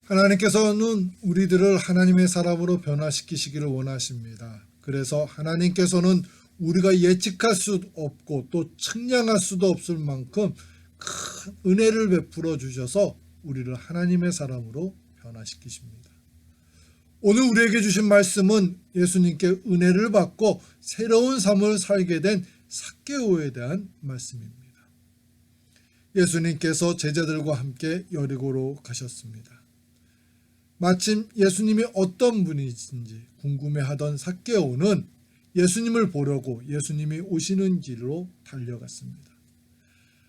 하나님께서는 우리들을 하나님의 사람으로 변화시키시기를 원하십니다. 그래서 하나님께서는 우리가 예측할 수 없고 또 측량할 수도 없을 만큼 큰 은혜를 베풀어 주셔서 우리를 하나님의 사람으로 변화시키십니다. 오늘 우리에게 주신 말씀은 예수님께 은혜를 받고 새로운 삶을 살게 된 삭개오에 대한 말씀입니다. 예수님께서 제자들과 함께 여리고로 가셨습니다. 마침 예수님이 어떤 분이신지 궁금해하던 삭개오는 예수님을 보려고 예수님이 오시는 길로 달려갔습니다.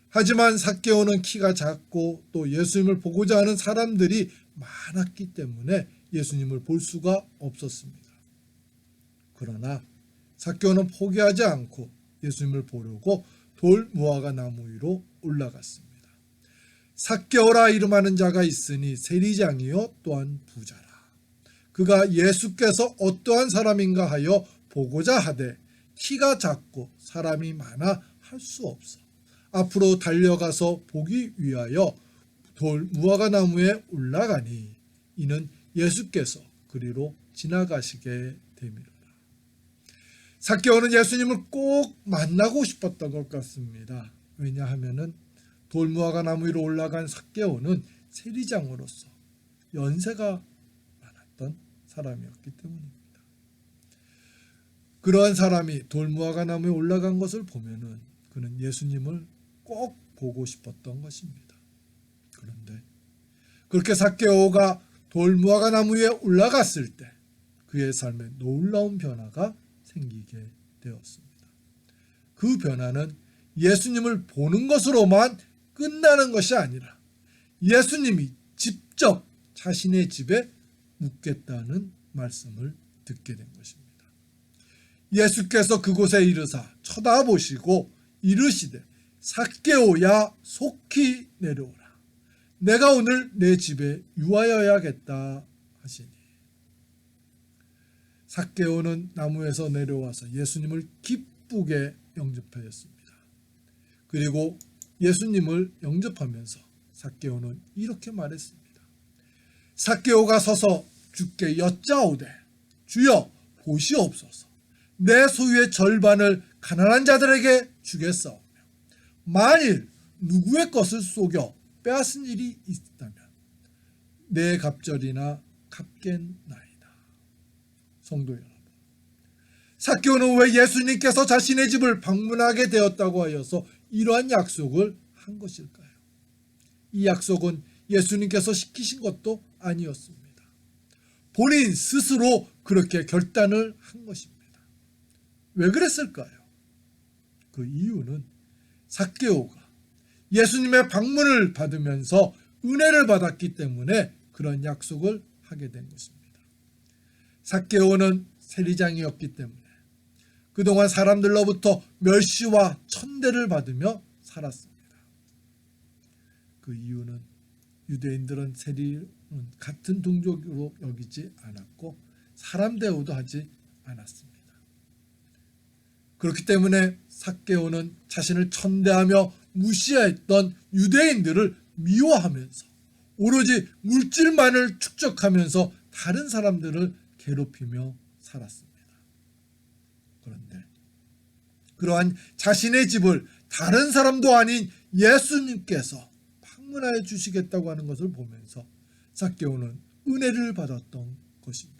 하지만 삭개오는 키가 작고 또 예수님을 보고자 하는 사람들이 많았기 때문에 예수님을 볼 수가 없었습니다. 그러나 삭개오는 포기하지 않고 예수님을 보려고 돌 무화과 나무 위로 올라갔습니다. 삭개오라 이름하는 자가 있으니 세리장이요 또한 부자라. 그가 예수께서 어떠한 사람인가 하여 보고자 하되 키가 작고 사람이 많아 할 수 없어 앞으로 달려가서 보기 위하여 돌 무화과 나무에 올라가니 이는 예수께서 그리로 지나가시게 됨이라. 삭개오는 예수님을 꼭 만나고 싶었던 것 같습니다. 왜냐하면은 돌무화과 나무 위로 올라간 삭개오는 세리장으로서 연세가 많았던 사람이었기 때문입니다. 그러한 사람이 돌무화과 나무에 올라간 것을 보면은 그는 예수님을 꼭 보고 싶었던 것입니다. 그런데 그렇게 삭개오가 돌무화과 나무 위에 올라갔을 때 그의 삶에 놀라운 변화가 생기게 되었습니다. 그 변화는 예수님을 보는 것으로만 끝나는 것이 아니라 예수님이 직접 자신의 집에 묵겠다는 말씀을 듣게 된 것입니다. 예수께서 그곳에 이르사 쳐다보시고 이르시되 삭개오야 속히 내려오라. 내가 오늘 내 집에 유하여야겠다 하시니 삭개오는 나무에서 내려와서 예수님을 기쁘게 영접하였습니다. 그리고 예수님을 영접하면서 삭개오는 이렇게 말했습니다. 삭개오가 서서 주께 여짜오되 주여 보시옵소서. 내 소유의 절반을 가난한 자들에게 주겠사오며 만일 누구의 것을 속여 빼앗은 일이 있다면 내 갑절이나 갚겠나이다. 성도 여러분, 삭개오는 왜 예수님께서 자신의 집을 방문하게 되었다고 하여서 이러한 약속을 한 것일까요? 이 약속은 예수님께서 시키신 것도 아니었습니다. 본인 스스로 그렇게 결단을 한 것입니다. 왜 그랬을까요? 그 이유는 삭개오가 예수님의 방문을 받으면서 은혜를 받았기 때문에 그런 약속을 하게 된 것입니다. 삭개오는 세리장이었기 때문에 그동안 사람들로부터 멸시와 천대를 받으며 살았습니다. 그 이유는 유대인들은 세리는 같은 동족으로 여기지 않았고 사람 대우도 하지 않았습니다. 그렇기 때문에 삭개오는 자신을 천대하며 무시했던 유대인들을 미워하면서 오로지 물질만을 축적하면서 다른 사람들을 괴롭히며 살았습니다. 그런데 그러한 자신의 집을 다른 사람도 아닌 예수님께서 방문하여 주시겠다고 하는 것을 보면서 삭개오는 은혜를 받았던 것입니다.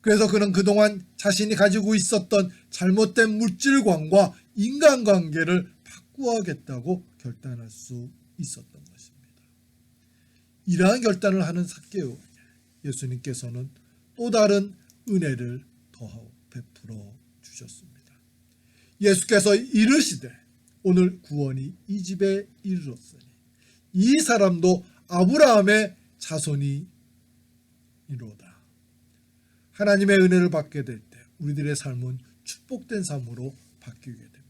그래서 그는 그동안 자신이 가지고 있었던 잘못된 물질관과 인간관계를 바꾸어야겠다고 결단할 수 있었던 것입니다. 이러한 결단을 하는 삭개오에게 예수님께서는 또 다른 은혜를 더 베풀어 주셨습니다. 예수께서 이르시되 오늘 구원이 이 집에 이르렀으니 이 사람도 아브라함의 자손이로다. 하나님의 은혜를 받게 될 때 우리들의 삶은 축복된 삶으로 바뀌게 됩니다.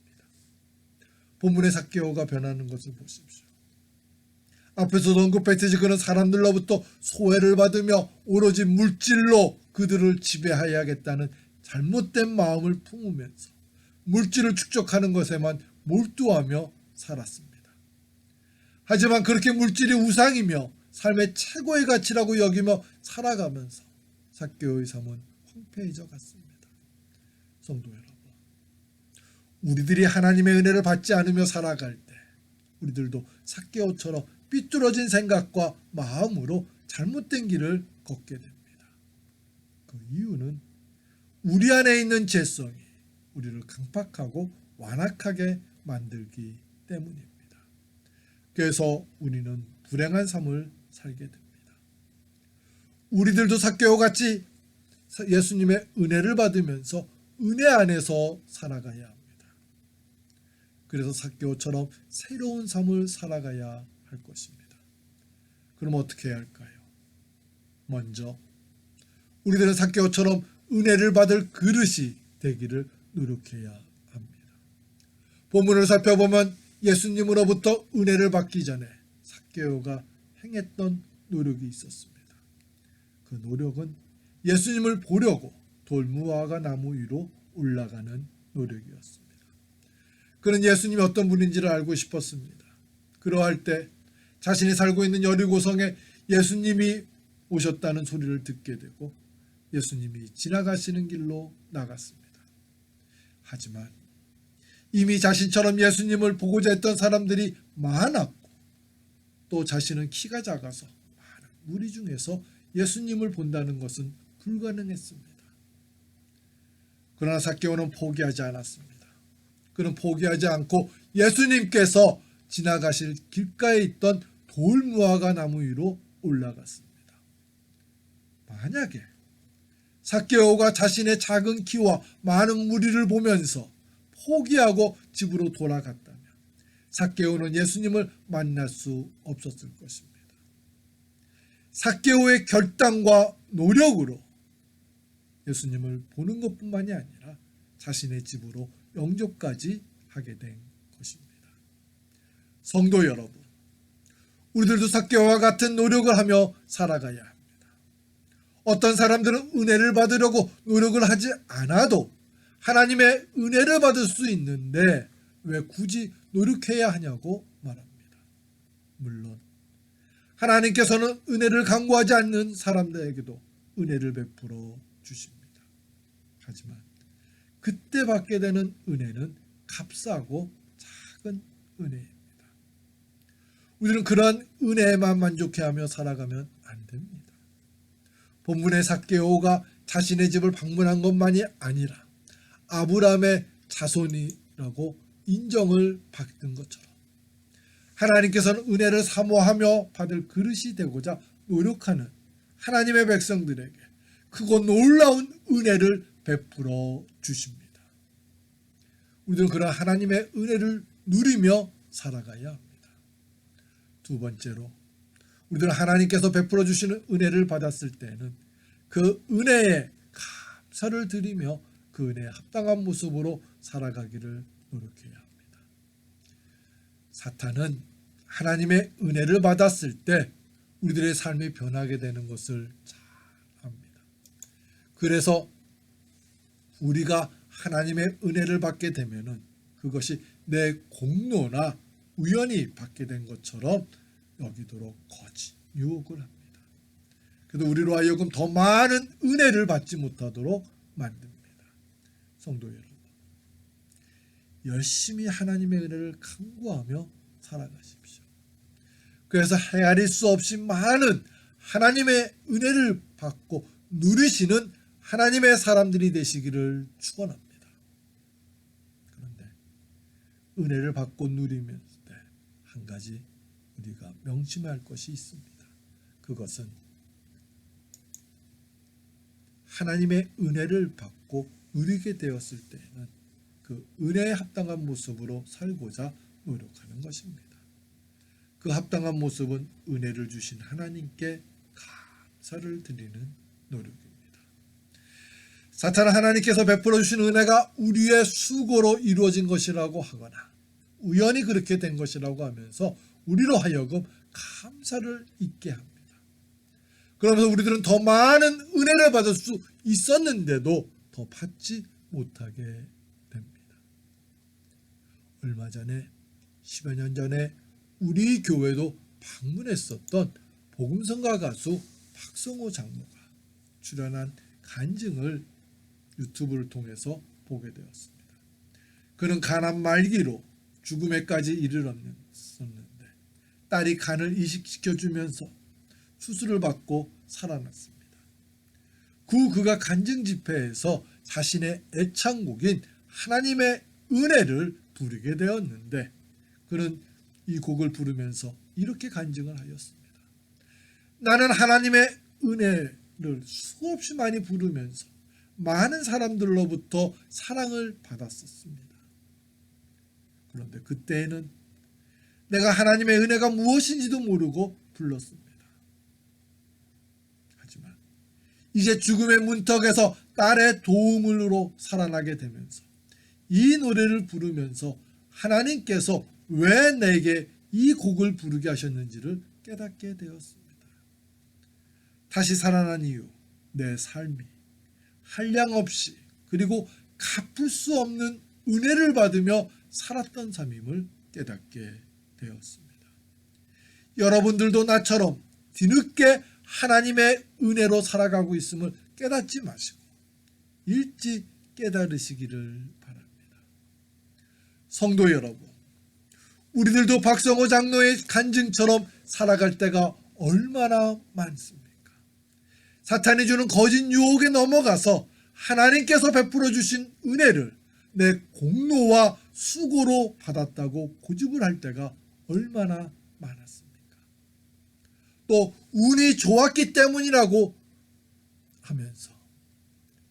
본문의 삭개오가 변하는 것을 보십시오. 앞에서도 언급했듯이 그는 사람들로부터 소외를 받으며 오로지 물질로 그들을 지배해야겠다는 잘못된 마음을 품으면서 물질을 축적하는 것에만 몰두하며 살았습니다. 하지만 그렇게 물질이 우상이며 삶의 최고의 가치라고 여기며 살아가면서 삭개오의 삶은 황폐해져 갔습니다. 성도 여러분, 우리들이 하나님의 은혜를 받지 않으며 살아갈 때 우리들도 삭개오처럼 삐뚤어진 생각과 마음으로 잘못된 길을 걷게 됩니다. 그 이유는 우리 안에 있는 죄성이 우리를 강팍하고 완악하게 만들기 때문입니다. 그래서 우리는 불행한 삶을 살게 됩니다. 우리들도 삭개오 같이 예수님의 은혜를 받으면서 은혜 안에서 살아가야 합니다. 그래서 삭개오처럼 새로운 삶을 살아가야 할 것입니다. 그럼 어떻게 해야 할까요? 먼저 우리들은 삭개오처럼 은혜를 받을 그릇이 되기를 노력해야 합니다. 본문을 살펴보면 예수님으로부터 은혜를 받기 전에 삭개오가 행했던 노력이 있었습니다. 그 노력은 예수님을 보려고 돌무화과 나무 위로 올라가는 노력이었습니다. 그는 예수님이 어떤 분인지를 알고 싶었습니다. 그러할 때 자신이 살고 있는 여리고성에 예수님이 오셨다는 소리를 듣게 되고 예수님이 지나가시는 길로 나갔습니다. 하지만 이미 자신처럼 예수님을 보고자 했던 사람들이 많았고 또 자신은 키가 작아서 많은 무리 중에서 예수님을 본다는 것은 불가능했습니다. 그러나 삭개오는 포기하지 않았습니다. 그는 포기하지 않고 예수님께서 지나가실 길가에 있던 돌무화과 나무 위로 올라갔습니다. 만약에 삭개오가 자신의 작은 키와 많은 무리를 보면서 포기하고 집으로 돌아갔다면 삭개오는 예수님을 만날 수 없었을 것입니다. 삭개오의 결단과 노력으로 예수님을 보는 것뿐만이 아니라 자신의 집으로 영접까지 하게 된 것입니다. 성도 여러분, 우리들도 삭개오와 같은 노력을 하며 살아가야 합니다. 어떤 사람들은 은혜를 받으려고 노력을 하지 않아도 하나님의 은혜를 받을 수 있는데 왜 굳이 노력해야 하냐고 말합니다. 물론 하나님께서는 은혜를 간구하지 않는 사람들에게도 은혜를 베풀어 주십니다. 하지만 그때 받게 되는 은혜는 값싸고 작은 은혜입니다. 우리는 그러한 은혜에만 만족해하며 살아가면 안 됩니다. 본문의 삭개오가 자신의 집을 방문한 것만이 아니라 아브라함의 자손이라고 인정을 받은 것처럼 하나님께서는 은혜를 사모하며 받을 그릇이 되고자 노력하는 하나님의 백성들에게 크고 놀라운 은혜를 베풀어 주십니다. 우리들은 그런 하나님의 은혜를 누리며 살아가야 합니다. 두 번째로 우리들은 하나님께서 베풀어 주시는 은혜를 받았을 때는 그 은혜에 감사를 드리며 그 은혜에 합당한 모습으로 살아가기를 노력해야 합니다. 사탄은 하나님의 은혜를 받았을 때 우리들의 삶이 변하게 되는 것을 잘 압니다. 그래서 우리가 하나님의 은혜를 받게 되면은 그것이 내 공로나 우연히 받게 된 것처럼 여기도록 거짓 유혹을 합니다. 그래도 우리로 하여금 더 많은 은혜를 받지 못하도록 만듭니다. 성도 여러분, 열심히 하나님의 은혜를 간구하며 살아가십시오. 그래서 헤아릴 수 없이 많은 하나님의 은혜를 받고 누리시는 하나님의 사람들이 되시기를 축원합니다. 그런데 은혜를 받고 누리면서 한 가지 우리가 명심해야 할 것이 있습니다. 그것은 하나님의 은혜를 받고 누리게 되었을 때에는 그 은혜에 합당한 모습으로 살고자 노력하는 것입니다. 그 합당한 모습은 은혜를 주신 하나님께 감사를 드리는 노력입니다. 사탄은 하나님께서 베풀어 주신 은혜가 우리의 수고로 이루어진 것이라고 하거나 우연히 그렇게 된 것이라고 하면서 우리로 하여금 감사를 잊게 합니다. 그러면서 우리들은 더 많은 은혜를 받을 수 있었는데도 더 받지 못하게 됩니다. 얼마 전에 10여 년 전에 우리 교회도 방문했었던 복음성가 가수 박성호 장로가 출연한 간증을 유튜브를 통해서 보게 되었습니다. 그는 가난 말기로 죽음에까지 이르렀는데 딸이 간을 이식시켜주면서 수술을 받고 살아났습니다. 그 후 그가 간증 집회에서 자신의 애창곡인 하나님의 은혜를 부르게 되었는데 그는 이 곡을 부르면서 이렇게 간증을 하였습니다. 나는 하나님의 은혜를 수없이 많이 부르면서 많은 사람들로부터 사랑을 받았었습니다. 그런데 그때에는 내가 하나님의 은혜가 무엇인지도 모르고 불렀습니다. 하지만 이제 죽음의 문턱에서 딸의 도움으로 살아나게 되면서 이 노래를 부르면서 하나님께서 왜 내게 이 곡을 부르게 하셨는지를 깨닫게 되었습니다. 다시 살아난 이후 내 삶이 한량없이 그리고 갚을 수 없는 은혜를 받으며 살았던 삶임을 깨닫게 되었습니다. 여러분들도 나처럼 뒤늦게 하나님의 은혜로 살아가고 있음을 깨닫지 마시고 일찍 깨달으시기를 바랍니다. 성도 여러분, 우리들도 박성호 장로의 간증처럼 살아갈 때가 얼마나 많습니까? 사탄이 주는 거짓 유혹에 넘어가서 하나님께서 베풀어 주신 은혜를 내 공로와 수고로 받았다고 고집을 할 때가 얼마나 많았습니까? 또 운이 좋았기 때문이라고 하면서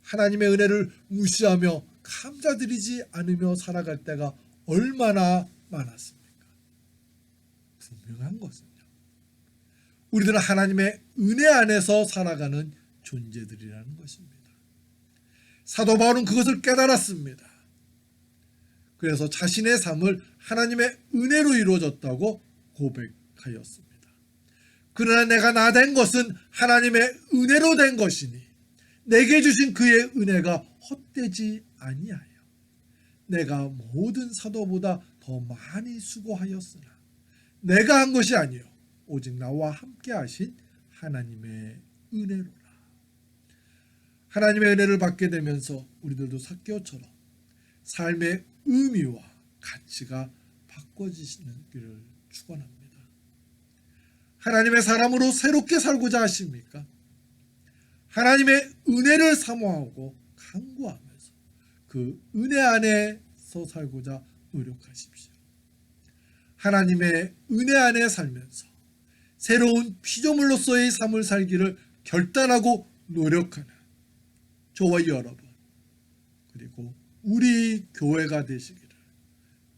하나님의 은혜를 무시하며 감사드리지 않으며 살아갈 때가 얼마나 많았습니까? 분명한 것은요, 우리들은 하나님의 은혜 안에서 살아가는 존재들이라는 것입니다. 사도 바울은 그것을 깨달았습니다. 그래서 자신의 삶을 하나님의 은혜로 이루어졌다고 고백하였습니다. 그러나 내가 나 된 것은 하나님의 은혜로 된 것이니 내게 주신 그의 은혜가 헛되지 아니하여 내가 모든 사도보다 더 많이 수고하였으나 내가 한 것이 아니요 오직 나와 함께 하신 하나님의 은혜로라. 하나님의 은혜를 받게 되면서 우리들도 삭개오처럼 삶의 의미와 가치가 바꿔지시기를 축원합니다. 하나님의 사람으로 새롭게 살고자 하십니까? 하나님의 은혜를 사모하고 간구하면서 그 은혜 안에서 살고자 노력하십시오. 하나님의 은혜 안에 살면서 새로운 피조물로서의 삶을 살기를 결단하고 노력하는 저와 여러분 그리고 우리 교회가 되시기를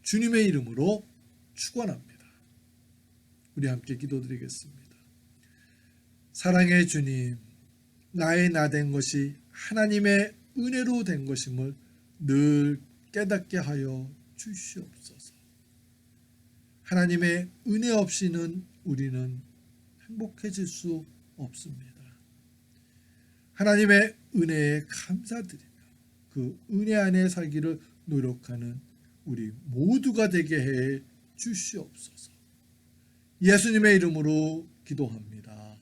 주님의 이름으로 축원합니다. 우리 함께 기도드리겠습니다. 사랑의 주님, 나의 나 된 것이 하나님의 은혜로 된 것임을 늘 깨닫게 하여 주시옵소서. 하나님의 은혜 없이는 우리는 행복해질 수 없습니다. 하나님의 은혜에 감사드리며 그 은혜 안에 살기를 노력하는 우리 모두가 되게 해 주시옵소서. 예수님의 이름으로 기도합니다.